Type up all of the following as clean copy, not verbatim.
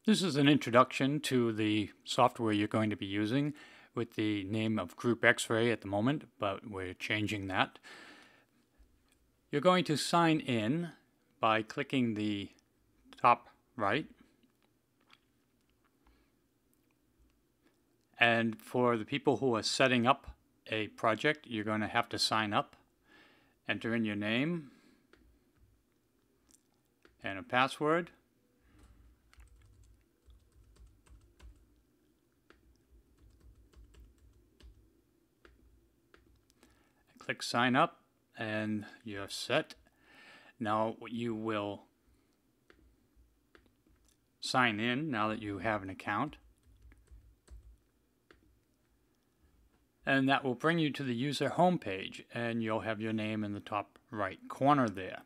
This is an introduction to the software you're going to be using with the name of Group X-Ray at the moment, but we're changing that. You're going to sign in by clicking the top right. And for the people who are setting up a project, you're going to have to sign up, enter in your name and a password. Click sign up and you're set. Now you will sign in now that you have an account. And that will bring you to the user homepage, and you'll have your name in the top right corner there.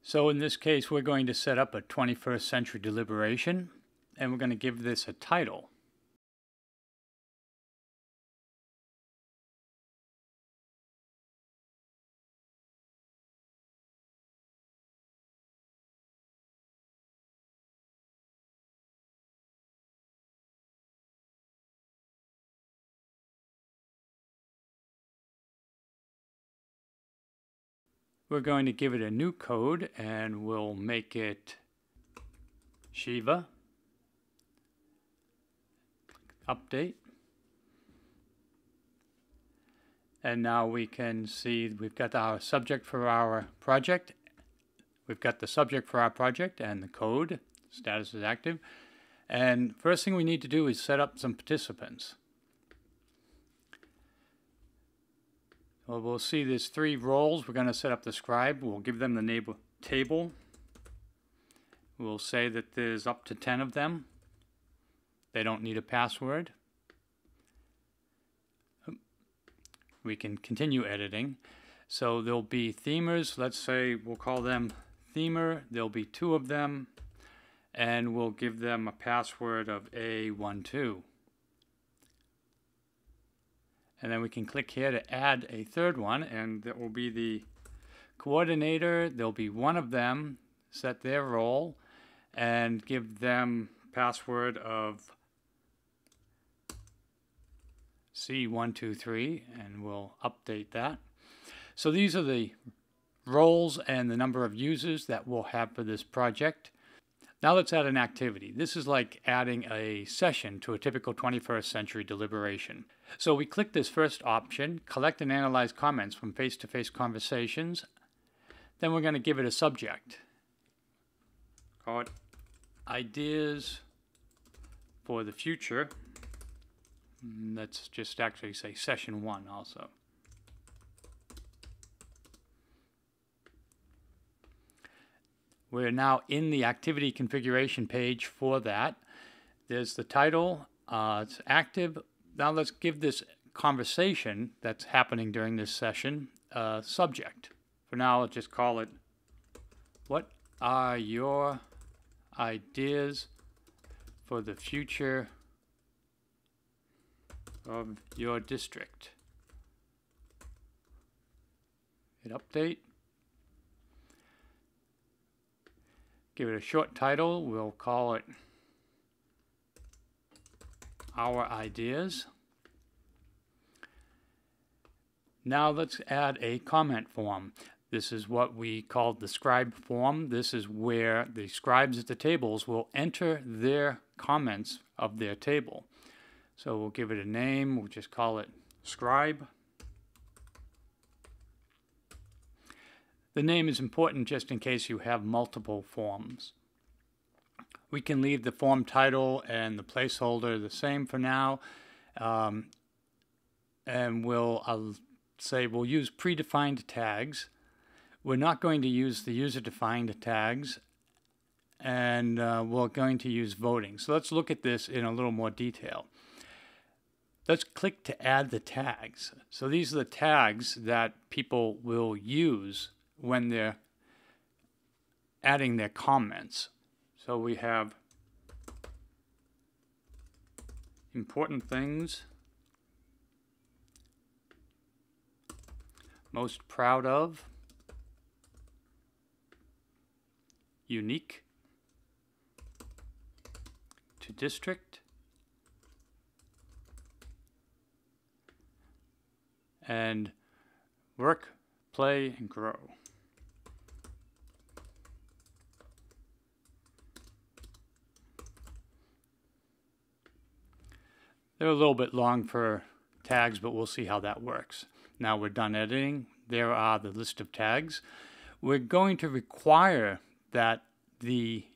So in this case, we're going to set up a 21st century deliberation, and we're going to give this a title. We're going to give it a new code, and we'll make it Shiva. Update. And now we can see we've got our subject for our project. We've got the subject for our project and the code. Status is active. And first thing we need to do is set up some participants. Well, we'll see there's 3 roles. We're going to set up the scribe. We'll give them the neighbor table. We'll say that there's up to 10 of them. They don't need a password. We can continue editing. So there'll be themers. Let's say we'll call them themer. There'll be 2 of them. And we'll give them a password of A12. And then we can click here to add a 3rd one, and that will be the coordinator. There'll be 1 of them, set their role, and give them password of C123, and we'll update that. So these are the roles and the number of users that we'll have for this project. Now let's add an activity. This is like adding a session to a typical 21st century deliberation. So we click this first option, collect and analyze comments from face-to-face conversations. Then we're going to give it a subject. Call it Ideas for the Future. Let's just actually say Session 1 also. We're now in the activity configuration page for that. There's the title, it's active. Now let's give this conversation that's happening during this session a subject. For now, let's just call it, what are your ideas for the future of your district? Hit update. Give it a short title. We'll call it Our Ideas. Now let's add a comment form. This is what we call the scribe form. This is where the scribes at the tables will enter their comments of their table. So we'll give it a name. We'll just call it scribe. The name is important just in case you have multiple forms. We can leave the form title and the placeholder the same for now. And we'll say we'll use predefined tags. We're not going to use the user-defined tags. And we're going to use voting. So let's look at this in a little more detail. Let's click to add the tags. So these are the tags that people will use when they're adding their comments. So we have important things, most proud of, unique, to district. And work, play, and grow. They're a little bit long for tags, but we'll see how that works. Now we're done editing. There are the list of tags. We're going to require that the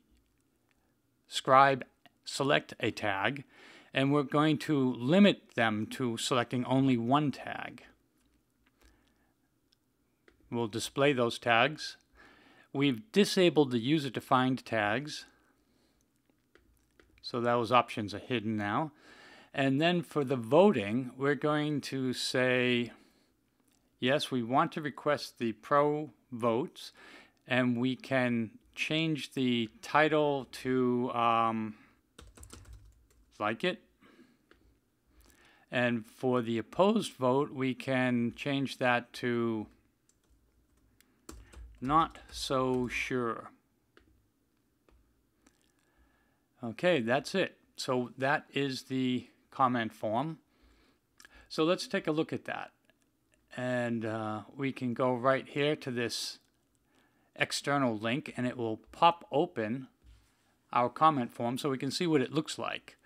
scribe select a tag, and we're going to limit them to selecting only one tag. We'll display those tags. We've disabled the user-defined tags, so those options are hidden now. And then for the voting, we're going to say, yes, we want to request the pro votes, and we can change the title to like it. And for the opposed vote, we can change that to not so sure. Okay, that's it. So that is the comment form. So let's take a look at that. And we can go right here to this external link, and it will pop open our comment form so we can see what it looks like.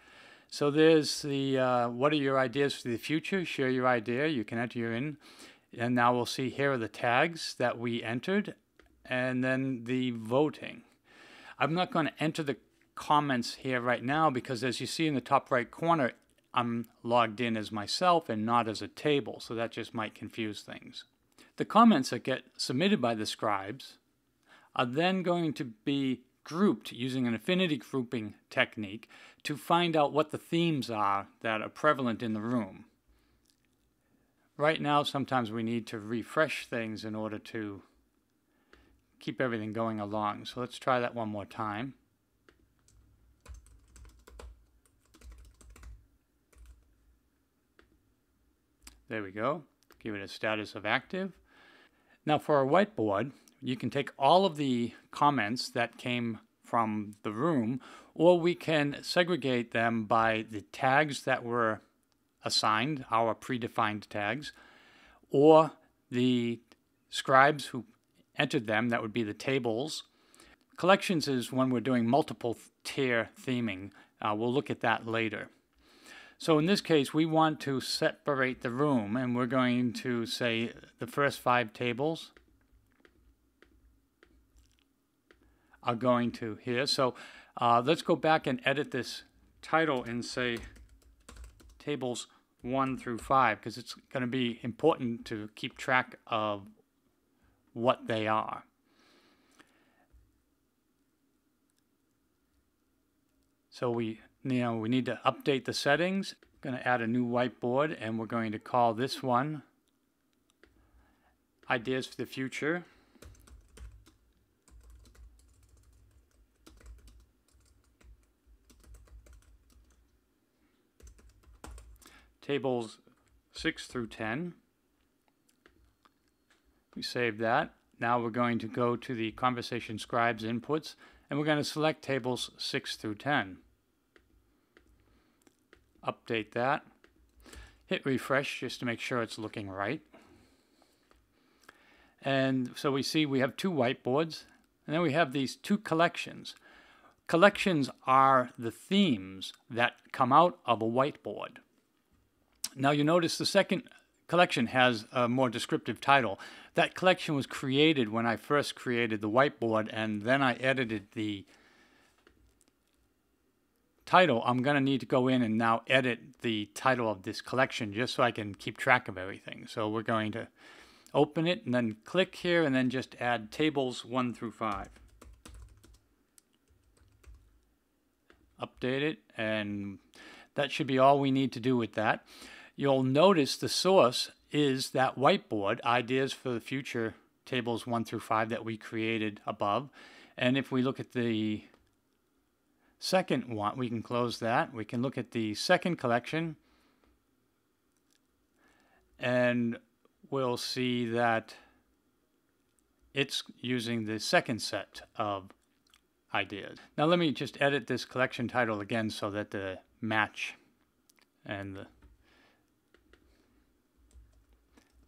So there's the what are your ideas for the future? Share your idea. You can enter your in. And now we'll see here are the tags that we entered, and then the voting. I'm not going to enter the comments here right now because, as you see in the top right corner, I'm logged in as myself and not as a table, so that just might confuse things. The comments that get submitted by the scribes are then going to be grouped using an affinity grouping technique to find out what the themes are that are prevalent in the room. Right now, sometimes we need to refresh things in order to keep everything going along. So let's try that one more time. There we go. Give it a status of active. Now for our whiteboard, you can take all of the comments that came from the room, or we can segregate them by the tags that were assigned, our predefined tags, or the scribes who entered them, that would be the tables. Collections is when we're doing multiple tier theming. We'll look at that later. So in this case, we want to separate the room, and we're going to say the first 5 tables are going to here. So let's go back and edit this title and say tables 1 through 5, because it's going to be important to keep track of what they are. So we need to update the settings. Going to add a new whiteboard, and we're going to call this one Ideas for the Future. Tables 6 through 10. We save that. Now we're going to go to the Conversation Scribes inputs, and we're going to select tables 6 through 10. Update that. Hit refresh just to make sure it's looking right. And so we see we have 2 whiteboards, and then we have these 2 collections. Collections are the themes that come out of a whiteboard. Now you notice the second collection has a more descriptive title. That collection was created when I first created the whiteboard, and then I edited the title. I'm going to need to go in and now edit the title of this collection just so I can keep track of everything. So we're going to open it and then click here and then just add tables 1 through 5. Update it, and that should be all we need to do with that. You'll notice the source is that whiteboard, Ideas for the Future, tables 1 through 5 that we created above. And if we look at the second one, we can close that. We can look at the second collection, and we'll see that it's using the second set of ideas. Now let me just edit this collection title again so that the match and the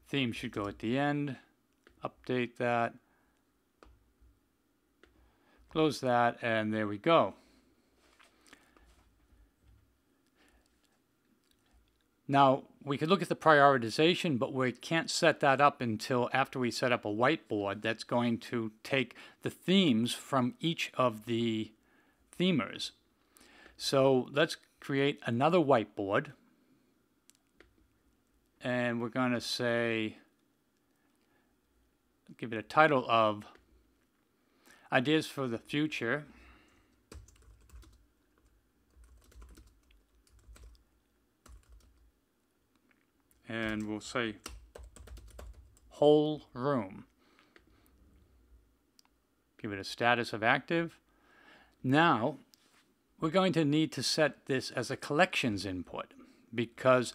theme should go at the end. Update that. Close that, and there we go. Now, we could look at the prioritization, but we can't set that up until after we set up a whiteboard that's going to take the themes from each of the themers. So let's create another whiteboard. And we're going to say, give it a title of Ideas for the Future. And we'll say whole room. Give it a status of active. Now, we're going to need to set this as a collections input because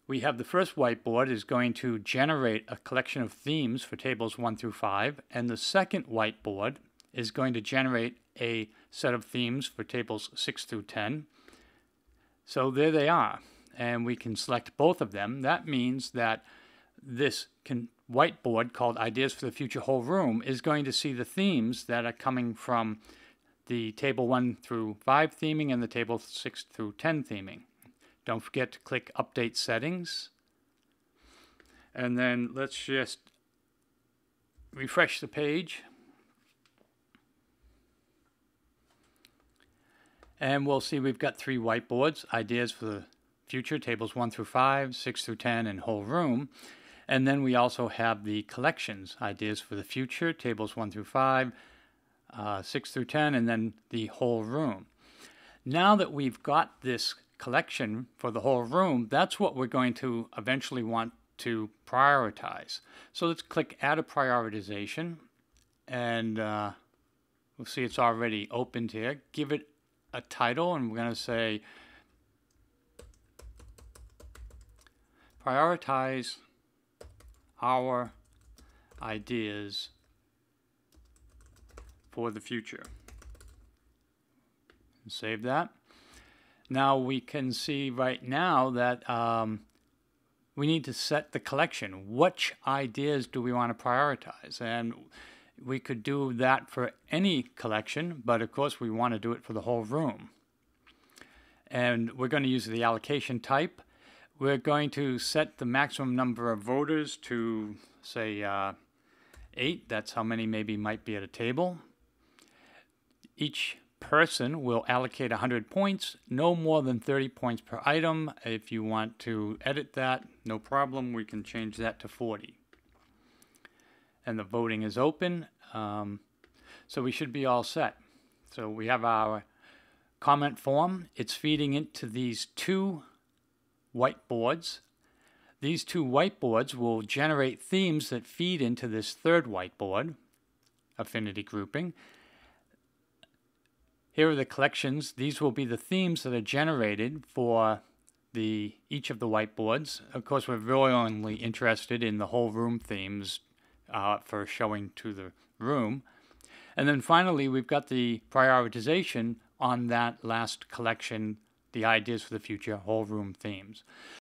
we have the first whiteboard is going to generate a collection of themes for tables 1 through 5, and the second whiteboard is going to generate a set of themes for tables 6 through 10. So there they are. And we can select both of them. That means that this whiteboard called Ideas for the Future Whole Room is going to see the themes that are coming from the table 1 through 5 theming and the table 6 through 10 theming. Don't forget to click Update Settings. And then let's just refresh the page. And we'll see we've got 3 whiteboards, Ideas for the Future, tables 1 through 5, 6 through 10, and whole room. And then we also have the collections, Ideas for the Future, tables 1 through 5, 6 through 10, and then the whole room. Now that we've got this collection for the whole room, that's what we're going to eventually want to prioritize. So let's click Add a Prioritization, and we'll see it's already opened here. Give it a title, and we're going to say prioritize our ideas for the future. Save that. Now we can see right now that we need to set the collection. Which ideas do we want to prioritize? And we could do that for any collection, but of course we want to do it for the whole room. And we're going to use the allocation type. We're going to set the maximum number of voters to, say, 8. That's how many maybe might be at a table. Each person will allocate 100 points, no more than 30 points per item. If you want to edit that, no problem. We can change that to 40. And the voting is open. So we should be all set. So we have our comment form. It's feeding into these 2 whiteboards. These 2 whiteboards will generate themes that feed into this third whiteboard, affinity grouping. Here are the collections. These will be the themes that are generated for each of the whiteboards. Of course, we're really only interested in the whole room themes for showing to the room. And then finally, we've got the prioritization on that last collection, the Ideas for the Future whole room themes.